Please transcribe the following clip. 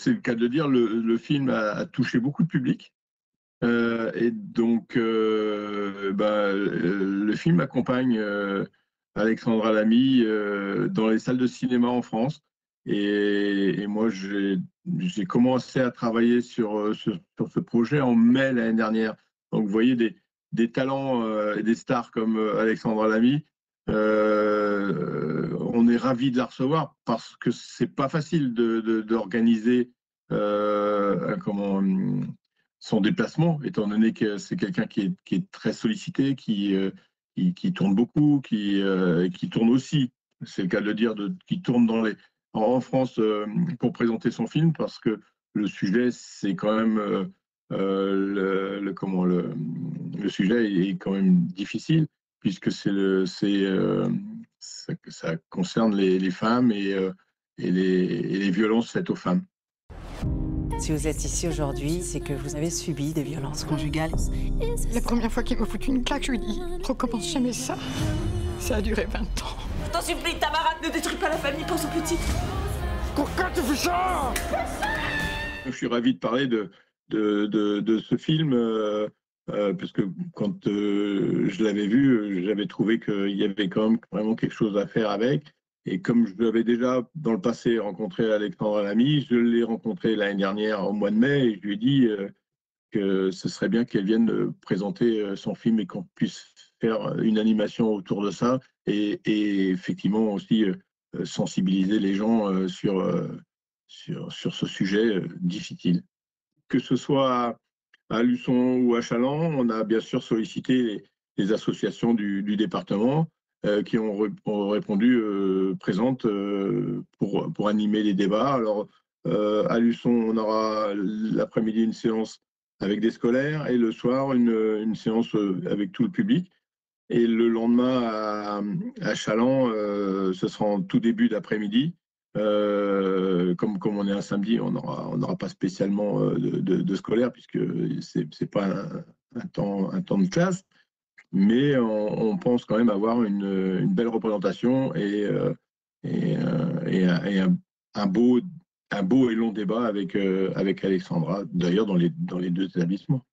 c'est le cas de le dire, le film a touché beaucoup de public. Et donc, le film accompagne Alexandra Lamy dans les salles de cinéma en France. Et moi, j'ai commencé à travailler sur ce projet en mai l'année dernière. Donc, vous voyez des talents et des stars comme Alexandra Lamy. On est ravis de la recevoir parce que c'est pas facile d'organiser son déplacement, étant donné que c'est quelqu'un qui est très sollicité, qui tourne beaucoup, qui tourne aussi, c'est le cas de le dire, qui tourne en France pour présenter son film, parce que le sujet, c'est quand même le sujet est quand même difficile, puisque ça concerne les femmes et les violences faites aux femmes. Si vous êtes ici aujourd'hui, c'est que vous avez subi des violences conjugales. La première fois qu'il m'a foutu une claque, je lui ai dit « Recommence jamais ça ». Ça a duré 20 ans. Je t'en supplie, Tamara, ne détruis pas la famille, pense aux petites. Pourquoi tu fais ça? Je suis ravi de parler de ce film, parce que quand je l'avais vu, j'avais trouvé qu'il y avait quand même vraiment quelque chose à faire avec. Et comme je l'avais déjà dans le passé rencontré Alexandra Lamy, je l'ai rencontré l'année dernière au mois de mai et je lui ai dit que ce serait bien qu'elle vienne présenter son film et qu'on puisse faire une animation autour de ça et effectivement aussi sensibiliser les gens sur ce sujet difficile. Que ce soit à Luçon ou à Challans, on a bien sûr sollicité les associations du département qui ont répondu présentes pour animer les débats. Alors, à Luçon, on aura l'après-midi une séance avec des scolaires et le soir, une séance avec tout le public. Et le lendemain, à Challans, ce sera en tout début d'après-midi. Comme on est un samedi, on n'aura pas spécialement de scolaire, puisque ce n'est pas un temps de classe. Mais on pense quand même avoir une belle représentation et un beau et long débat avec Alexandra, d'ailleurs dans les deux établissements.